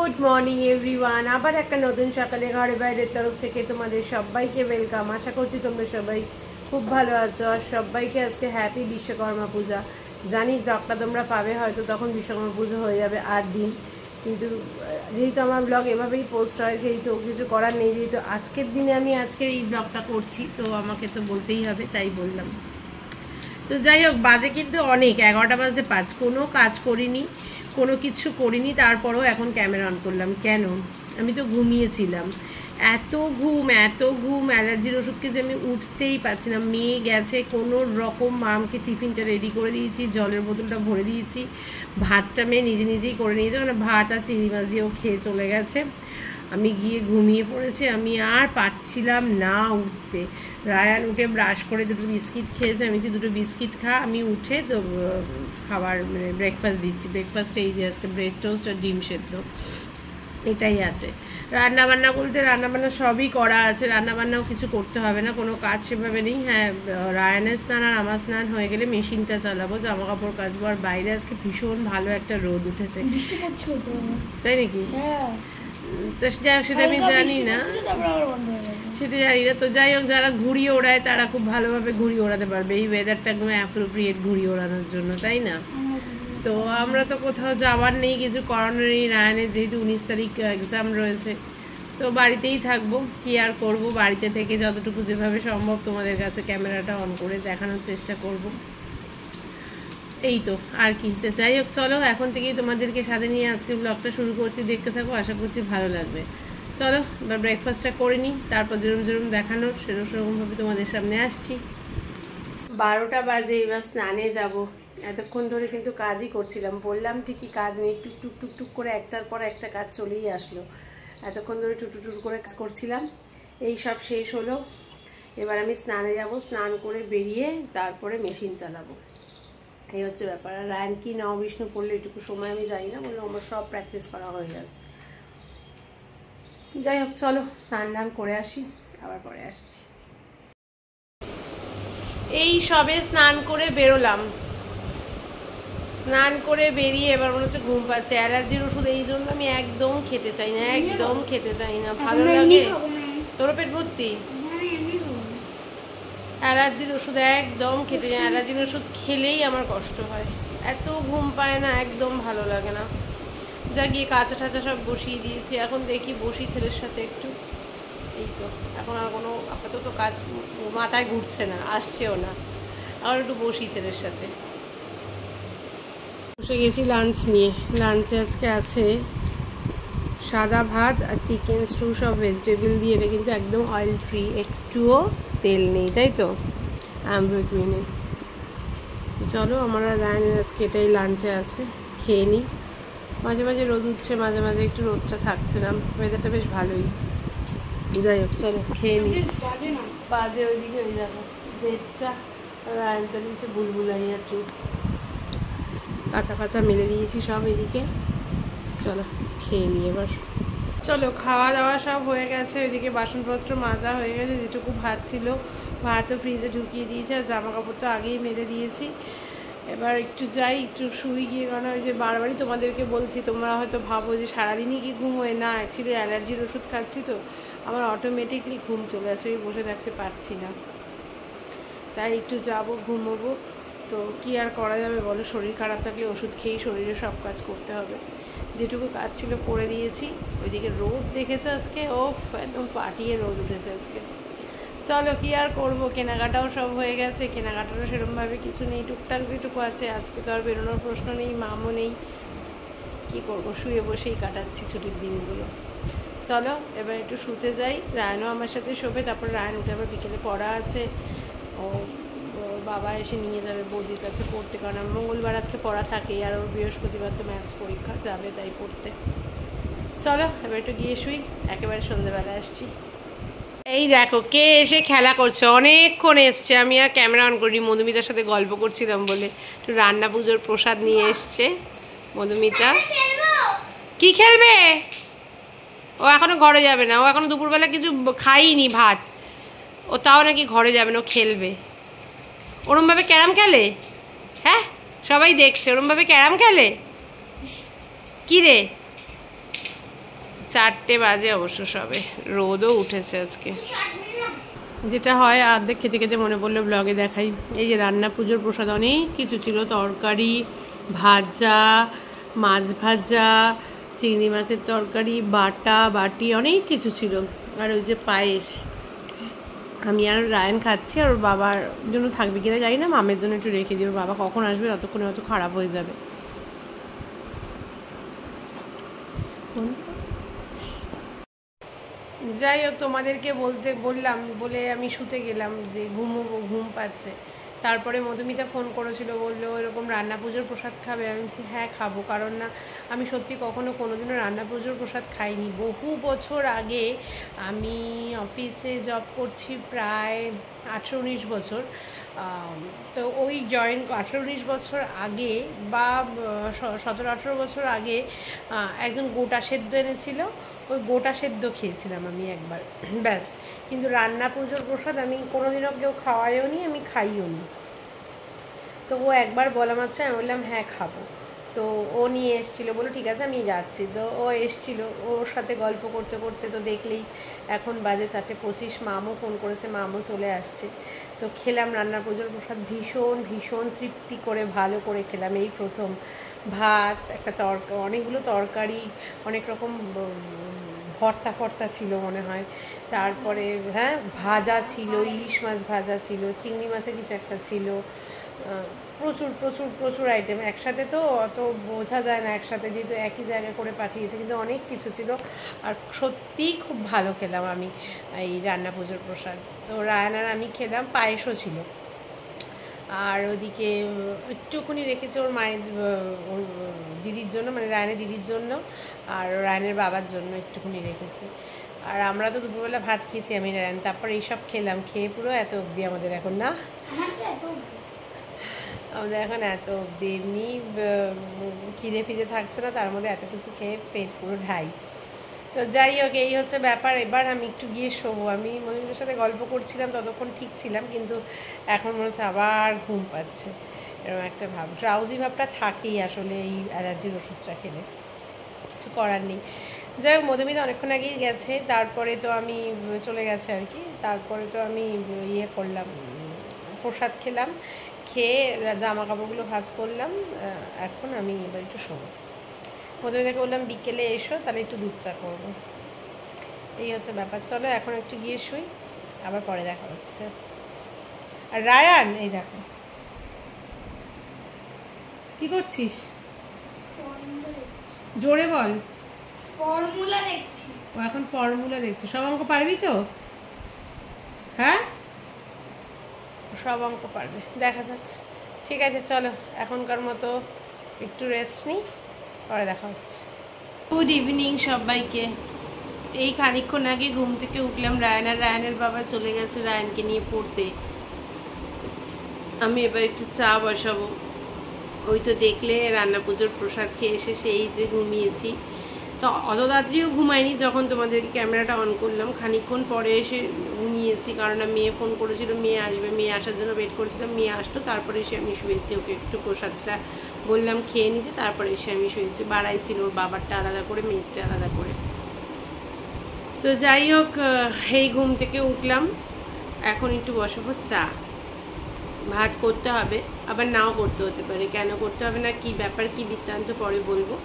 Good morning everyone. আবার একটা নতুন সকালে ঘরে বাইরের তরফ থেকে তোমাদের সবাইকে ওয়েলকাম। আশা করছি তোমরা সবাই খুব ভালো আছো। আর সবাইকে আজকে হ্যাপি বিশ্বকর্মা পূজা। জানি ব্লগটা তোমরা পাবে হয়তো তখন বিশ্বকর্মা পুজো হয়ে যাবে 8 দিন, কিন্তু যেহেতু আমার ব্লগ এভাবেই পোস্ট হয় সেহেতু কিছু করার নেই। যেহেতু আজকের দিনে আমি আজকের এই ব্লগটা করছি তো আমাকে তো বলতেই হবে, তাই বললাম। তো যাই হোক, বাজে কিন্তু অনেক, 11টা বাজে 5, কোনো কাজ করিনি, কোনো কিছু করিনি, তারপরেও এখন ক্যামেরা অন করলাম। কেন? আমি তো ঘুমিয়েছিলাম। এত ঘুম, অ্যালার্জির ওষুধকে যে আমি উঠতেই পারছি না। মেয়ে গেছে কোনো রকম, মামকে টিফিনটা রেডি করে দিয়েছি, জলের বোতলটা ভরে দিয়েছি, ভাতটা মেয়ে নিজেই করে নিয়েছে, মানে ভাত আর চিংড়ি মাছ দিয়েও খেয়ে চলে গেছে। আমি গিয়ে ঘুমিয়ে পড়েছি, আমি আর পারছিলাম না উঠতে। রায়ান উঠে ব্রাশ করে 2টো বিস্কিট খেয়েছে, আমি যে 2টো বিস্কিট খা। আমি উঠে তো খাবার মানে ব্রেকফাস্ট দিচ্ছি। ব্রেকফাস্টে এই যে আজকে ব্রেড টোস্ট আর ডিম সেদ্ধ, এটাই আছে। রান্নাবান্না বলতে রান্নাবান্না সবই করা আছে, রান্নাবান্নাও কিছু করতে হবে না, কোনো কাজ সেভাবে নেই। হ্যাঁ, রায়ানের স্নান আর আমার স্নান হয়ে গেলে মেশিনটা চালাবো, জামা কাপড় কাচবো। আর বাইরে আজকে ভীষণ ভালো একটা রোদ উঠেছে, তাই নাকি? তো সেটা আমি জানি না, সেটা জানি না। তো যাই হোক, যারা ঘুড়ি ওড়ায় তারা খুব ভালোভাবে ঘুড়ি ওড়াতে পারবে। এই ওয়েদারটা একদম অ্যাপ্রোপ্রিয়েট ঘুড়ি ওড়ানোর জন্য, তাই না? তো আমরা তো কোথাও যাওয়ার নেই, কিছু করানোর নেই। রায়ানের যেহেতু 19 তারিখ এক্সাম রয়েছে, তো বাড়িতেই থাকবো। কি আর করবো, বাড়িতে থেকে যতটুকু যেভাবে সম্ভব তোমাদের কাছে ক্যামেরাটা অন করে দেখানোর চেষ্টা করব, এই তো আর কি। তো যাই হোক, চলো এখন থেকেই তোমাদেরকে সাথে নিয়ে আজকে ব্লগটা শুরু করছি, দেখতে থাকো, আশা করছি ভালো লাগবে। চলো এবার ব্রেকফাস্টটা করে নিই, তারপর যেরকম দেখানোর সেরকমভাবে তোমাদের সামনে আসছি। 12টা বাজে, এবার স্নানে যাব। এতক্ষণ ধরে কিন্তু কাজই করছিলাম, বললাম ঠিকই কাজ নেই, টুক করে একটার পর একটা কাজ চলেই আসলো। এতক্ষণ ধরে টুটু করে কাজ করছিলাম, এই সব শেষ হলো। এবার আমি স্নানে যাব, স্নান করে বেরিয়ে তারপরে মেশিন চালাবো, এই হচ্ছে ব্যাপার। আর রায়ান কি নববিষ্ণু পড়লে এটুকু সময় আমি জানি না, বললো আমার সব প্র্যাকটিস করা হয়ে গেছে। যাই হোক, চলো স্নান করে আসি, আবার পরে আসছি। এই সবে স্নান করে বেরোলাম, স্নান করে বেরিয়ে এবার মনে হচ্ছে ঘুম পাচ্ছে। অ্যালার্জির ওষুধ এই জন্য আমি একদম খেতে চাই না, একদম খেতে চাই না, ভালো লাগে। তোর পেট ভর্তি? অ্যালার্জির ওষুধ একদম খেতে চাই, অ্যালার্জির ওষুধ খেলেই আমার কষ্ট হয়, এত ঘুম পায় না, একদম ভালো লাগে না। যা গিয়ে কাঁচা ঠাচা সব বসিয়ে দিয়েছি, এখন দেখি বসি ছেলের সাথে একটু। এই তো, এখন আর কোনো আপাতত কাজ মাথায় ঘুরছে না, আসছেও না, আর একটু বসি ছেলের সাথে। বসে গেছি লাঞ্চ নিয়ে। লাঞ্চে আজকে আছে সাদা ভাত আর চিকেন স্টু, সব ভেজিটেবল দিয়ে। এটা কিন্তু একদম অয়েল ফ্রি, একটুও তেল নেই, তাই তো? অ্যাম্বুইনে। চলো, আমার আর রায়ানের আজকে এটাই লাঞ্চে আছে, খেয়ে নিই। মাঝে মাঝে রোদ উঠছে, মাঝে মাঝে একটু রোদটা থাকছে না, ওয়েদারটা বেশ ভালোই। যাই হোক, চলো খেয়ে নিই। বাজে ওইদিকে হয়ে যাবো 1:30। রায়ান চালিয়েছে বুলবুলাইয়া চুপ, কাঁচা মেলে দিয়েছি সব এদিকে। চলো খেয়ে নিই এবার। চলো, খাওয়া দাওয়া সব হয়ে গেছে, ওইদিকে বাসনপত্র মাজা হয়ে গেছে, যেটুকু ভাত ছিল ভাতও ফ্রিজে ঢুকিয়ে দিয়েছি, আর জামা কাপড় তো আগেই মেলে দিয়েছি। এবার একটু যাই, একটু শুই গিয়ে, কারণ ওই যে বারবারই তোমাদেরকে বলছি, তোমরা হয়তো ভাবো যে সারাদিনই কি ঘুম হয় না, অ্যাকচুয়ালি অ্যালার্জির ওষুধ খাচ্ছি তো আমার অটোমেটিকলি ঘুম চলে আসে, আমি বসে থাকতে পারছি না, তাই একটু যাবো, ঘুমোবো। তো কি আর করা যাবে বলো, শরীর খারাপ থাকলে ওষুধ খেয়েই শরীরে সব কাজ করতে হবে। যেটুকু কাজ ছিল করে দিয়েছি। ওইদিকে রোদ দেখেছো আজকে, ওফ একদম ফাটিয়ে রোদ উঠেছে আজকে। চলো কি আর করবো, কেনাকাটাও সব হয়ে গেছে, কেনাকাটারও সেরকমভাবে কিছু নেই, টুকটাক যেটুকু আছে। আজকে তো আর বেরোনোর প্রশ্ন নেই, মামও নেই, কি করবো, শুয়ে বসেই কাটাচ্ছি ছুটির দিনগুলো। চলো এবার একটু শুতে যাই, রায়ানও আমার সাথে শোবে, তারপর রায়ান উঠে আবার বিকেলে পড়া আছে, ও বাবা এসে নিয়ে যাবে বৌদির কাছে পড়তে, কারণ আমার মঙ্গলবার আজকে পড়া থাকেই, আর ওর বৃহস্পতিবার তো ম্যাথস পরীক্ষা, যাবে তাই পড়তে। চলো এবার একটু গিয়ে শুই, একেবারে সন্ধ্যেবেলা আসছি। এই দেখো কে এসে খেলা করছে, অনেকক্ষণ এসছে, আমি আর ক্যামেরা অন করি, মধুমিতার সাথে গল্প করছিলাম বলে। একটু রান্না পুজোর প্রসাদ নিয়ে এসছে মধুমিতা। কি খেলবে? ও এখনো ঘরে যাবে না, ও এখনো দুপুরবেলা কিছু খাইনি ভাত, ও তাও নাকি ঘরে যাবে না, ও খেলবে। ওরমভাবে ক্যারাম খেলে? হ্যাঁ, সবাই দেখছে ওরমভাবে ক্যারাম খেলে। কি রে 4টে বাজে অবশ্য সবে, রোদও উঠেছে আজকে। যেটা হয় আর্ধেক খেতে খেতে মনে পড়লো ব্লগে দেখাই। এই যে রান্না পুজোর প্রসাদ অনেক কিছু ছিল, তরকারি, ভাজা, মাছ ভাজা, চিংড়ি মাছের তরকারি, বাটি অনেক কিছু ছিল। আর ওই যে পায়েস, আমি আর রায়ন খাচ্ছি, আর ওর বাবার জন্য থাকবে কিনা জানি না, মামের জন্য একটু রেখে দিই, ওর বাবা কখন আসবে ততক্ষণে হয়তো খারাপ হয়ে যাবে। যাই হোক, তোমাদেরকে বললাম বলে আমি শুতে গেলাম যে ঘুম পাচ্ছে। তারপরে মধুমিতা ফোন করেছিল, বললো এরকম রান্না পুজোর প্রসাদ খাবে। আমি বলছি হ্যাঁ খাবো, কারণ না আমি সত্যি কোনোদিনও রান্না পুজোর প্রসাদ খাইনি। বহু বছর আগে, আমি অফিসে জব করছি প্রায় 18-19 বছর, তো ওই 18-19 বছর আগে বা 17-18 বছর আগে একজন গোটা সেদ্ধ এনেছিল, ওই গোটা সেদ্ধ খেয়েছিলাম আমি একবার, ব্যাস। কিন্তু রান্না পুজোর প্রসাদ আমি কোনোদিনও কেউ খাওয়াইও নি, আমি খাইও নি। তো ও একবার বলা মাত্র আমি বললাম হ্যাঁ খাবো। তো ও নিয়ে এসেছিলো, বলো ঠিক আছে আমি যাচ্ছি। তো ও এসেছিলো, ওর সাথে গল্প করতে করতে তো দেখলেই এখন বাজে 4:25। মামও ফোন করেছে, মামও চলে আসছে। তো খেলাম রান্না পুজোর প্রসাদ, ভীষণ তৃপ্তি করে ভালো করে খেলাম। এই প্রথম ভাত, একটা অনেকগুলো তরকারি, অনেক রকম ভর্তা ছিল মনে হয়, তারপরে হ্যাঁ ভাজা ছিল, ইলিশ মাছ ভাজা ছিল, চিংড়ি মাছের কিছু একটা ছিল, প্রচুর আইটেম একসাথে। তো অত বোঝা যায় না একসাথে, যেহেতু একই জায়গায় করে পাঠিয়েছে, কিন্তু অনেক কিছু ছিল। আর সত্যিই খুব ভালো খেলাম আমি এই রান্না পুজোর প্রসাদ। তো রায়ন আর আমি খেলাম, পায়েসও ছিল। আর ওদিকে একটুখানি রেখেছে ওর মায়ের, ওর দিদির জন্য, মানে রায়নের দিদির জন্য, আর রায়নের বাবার জন্য একটুখানি রেখেছি। আর আমরা তো দুপুরবেলা ভাত খেয়েছি আমি রায়ন, তারপর এইসব খেলাম, খেয়ে পুরো এত অবধি আমাদের এখন, না আমাদের এখন এত অবধি, এমনি খিদে ফিদে থাকছে না, তার মধ্যে এত কিছু খেয়ে পেট পুরো ঢাই। তো যাই হোক, এই হচ্ছে ব্যাপার। এবার আমি একটু গিয়ে শোবো। আমি মনিদের সাথে গল্প করছিলাম, ততক্ষণ ঠিক ছিলাম, কিন্তু এখন মনে হচ্ছে আবার ঘুম পাচ্ছে, এরকম একটা ভাব, ড্রাউজি ভাবটা থাকেই আসলে এই অ্যালার্জির ওষুধটা খেলে, কিছু করার নেই। যাই হোক, মধুমিতা অনেকক্ষণ আগেই গেছে, তারপরে তো আমি চলে গেছে আর কি। তারপরে তো আমি ইয়ে করলাম, প্রসাদ খেলাম, খেয়ে জামা কাপড়গুলো ভাঁজ করলাম। এখন আমি এবার একটু শোবো। মধুমিতাকে বললাম বিকেলে এসো, তাহলে একটু দুধ চা করবো। এই হচ্ছে ব্যাপার। চলো এখন একটু গিয়ে শুই, আবার পরে দেখা হচ্ছে। আর রায়ান, এই দেখো কি করছিস, জোরে বল। ফর্মুলা দেখছি। ও এখন ফর্মুলা দেখছে। সব অঙ্ক পারবি তো? হ্যাঁ, সব অঙ্ক পারবে, দেখা যাক। ঠিক আছে চলো, এখনকার মতো একটু রেস্ট নিই, পরে দেখা হচ্ছে। গুড ইভিনিং সবাইকে। এই খানিকক্ষণ আগে ঘুম থেকে উঠলাম, রায়নের বাবা চলে গেছে রায়নকে নিয়ে পড়তে। আমি এবার একটু চা বসাবো। ওই তো দেখলে রান্না পুজোর প্রসাদ খেয়ে এসে সেই যে ঘুমিয়েছি। তো অত রাত্রিও ঘুমাইনি, যখন তোমাদেরকে ক্যামেরাটা অন করলাম খানিকক্ষণ পরে এসে ঘুমিয়েছি, কারণ মেয়ে ফোন করেছিল, মেয়ে আসবে, মেয়ে আসার জন্য ওয়েট করেছিলাম, মেয়ে আসতো, তারপরে এসে আমি শুয়েছি। ওকে একটু প্রসাদটা বললাম খেয়ে নিতে, তারপরে এসে আমি শুয়েছি। বাড়াই ছিল, ওর বাবারটা আলাদা করে, মেয়েরটা আলাদা করে। তো যাই হোক, এই ঘুম থেকে উঠলাম, এখন একটু বসাবো চা। ভাত করতে হবে, আবার নাও করতে হতে পারে, কেন করতে হবে না, কি ব্যাপার কি বৃত্তান্ত পরে বলবো।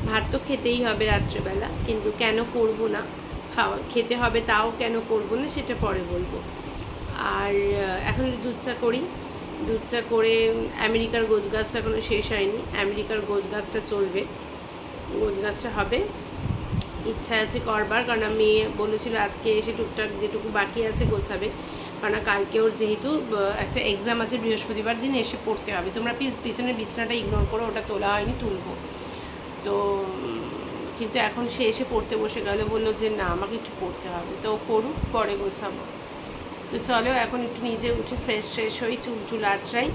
ভাত তো খেতেই হবে রাত্রেবেলা, কিন্তু কেন করব না, খেতে হবে তাও কেন করব না সেটা পরে বলবো। আর এখন দুধ চা করি। দুধ চা করে, আমেরিকার গোছ গাছটা এখনো শেষ হয়নি, আমেরিকার গোছ গাছটা চলবে, গোছ গাছটা হবে, ইচ্ছা আছে করবার। কারণ মেয়ে বলেছিল আজকে এসে টুকটাক যেটুকু বাকি আছে গোছাবে, কারণ কালকে ওর যেহেতু একটা এক্সাম আছে, বৃহস্পতিবার দিন এসে পড়তে হবে। তোমরা পিছনের বিছানাটা ইগনোর করো, ওটা তোলা হয়নি, তুলবো। তো কিন্তু এখন সে এসে পড়তে বসে গেল, বললো যে না আমাকে একটু পড়তে হবে, তো করুক, পরে গোছাবো। তো চলো এখন একটু নিজে উঠে ফ্রেশ হই, চুল আঁচড়াই,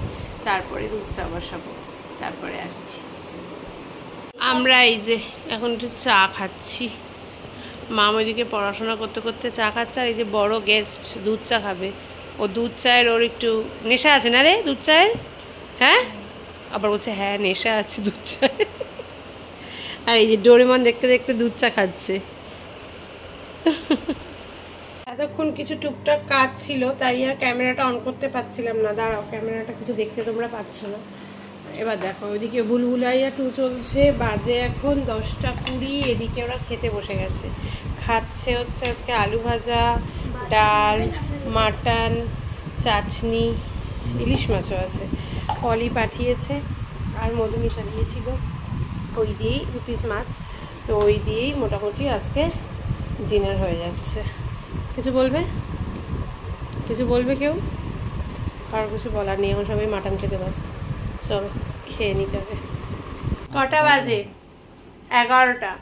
তারপরে দুধ চা বসাবো, তারপরে আসছি। আমরা এই যে এখন একটু চা খাচ্ছি, মা ওইদিকে পড়াশোনা করতে করতে চা খাচ্ছে, আর এই যে বড় গেস্ট দুধ চা খাবে। ও দুধ চায়ের ওর একটু নেশা আছে না রে, দুধ চায়ের? হ্যাঁ, আবার বলছে হ্যাঁ নেশা আছে দুধ চায়ের। আর এই যে ডোরেমন দেখতে দেখতে দুধ চা খাচ্ছে। এতক্ষণ কিছু টুকটাক কাজ ছিল, তাই আর ক্যামেরাটা অন করতে পারছিলাম না। দাঁড়াও, ক্যামেরাটা কিছু দেখতে তোমরা পাচ্ছ না। এবার দেখো, ওইদিকে বুলবুলাইয়া 2 চলছে, বাজে এখন 10টা 20। এদিকে ওরা খেতে বসে গেছে, খাচ্ছে হচ্ছে আজকে আলু ভাজা, ডাল, মাটন, চাটনি, ইলিশ মাছও আছে। পলি পাঠিয়েছে আর মধুমিতা দিয়েছিল, ওই দিয়েই 2 পিস মাছ। তো ওই দিয়েই মোটামুটি আজকে ডিনার হয়ে যাচ্ছে। কিছু বলবে? কিছু বলবে কেউ? কারো কিছু বলার নেই, এখন সবাই মাটন খেতে ব্যস্ত। চলো খেয়ে নিতে হবে। কটা বাজে? 11টা।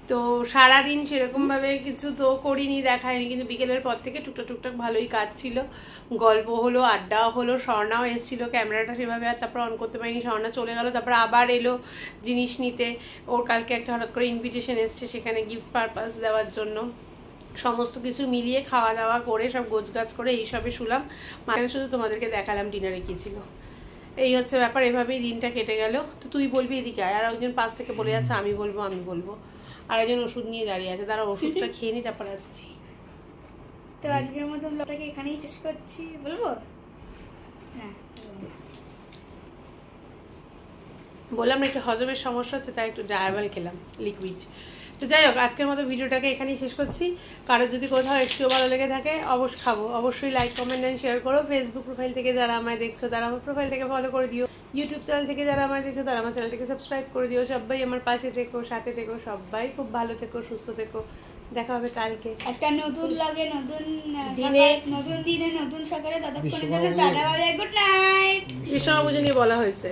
তো সারাদিন সেরকমভাবে কিছু তো করিনি, দেখায়নি, কিন্তু বিকেলের পর থেকে টুকটাক টুকটাক ভালোই কাজ ছিল, গল্প হলো, আড্ডাও হলো। স্বর্ণাও এসেছিলো, ক্যামেরাটা সেভাবে আর তারপর অন করতে পারিনি। স্বর্ণা চলে গেল, তারপর আবার এলো জিনিস নিতে। ওর কালকে একটা হঠাৎ করে ইনভিটেশন এসছে, সেখানে গিফট পারপাস দেওয়ার জন্য। সমস্ত কিছু মিলিয়ে খাওয়া দাওয়া করে সব গোছগাছ করে এইসবে শুলাম। মানে শুধু তোমাদেরকে দেখালাম ডিনারে কী ছিল। এই হচ্ছে ব্যাপার, এভাবেই দিনটা কেটে গেল। তো তুই বলবি এদিকে আয়। আর একজন পাশ থেকে বলে যাচ্ছে আমি বলবো। আর একজন ওষুধ নিয়ে দাঁড়িয়ে আছে, তারা ওষুধটা খেয়ে নি, তারপর আসছি। তো আজকের মতো ব্লগটাকে এখানেই শেষ করছি। বলবো না, বললাম না একটু হজমের সমস্যা হচ্ছে, তাই একটু ডায়াবেল খেলাম, লিকুইড। তো যাই হোক, আজকের মতো ভিডিওটাকে এখানেই শেষ করছি। কারো যদি কোথাও একটু ভালো লেগে থাকে অবশ্যই লাইক, কমেন্ট অ্যান্ড শেয়ার করো। ফেসবুক প্রোফাইল থেকে যারা আমায় দেখছো তারা আমার প্রোফাইলটাকে ফলো করে দিও। ইউটিউব চ্যানেল থেকে যারা আমায় দেখছো তারা আমার চ্যানেলটাকে সাবস্ক্রাইব করে দিও। সবাই আমার পাশে থেকো, সাথে থেকো, সবাই খুব ভালো থেকো, সুস্থ থেকো। দেখা হবে কালকে একটা নতুন লাগে, নতুন দিনে, নতুন দিনে, নতুন সকালে। ততক্ষণের জন্য tata, bye bye, good night. Vishwakarma পুজো নিয়ে বলা হয়েছে।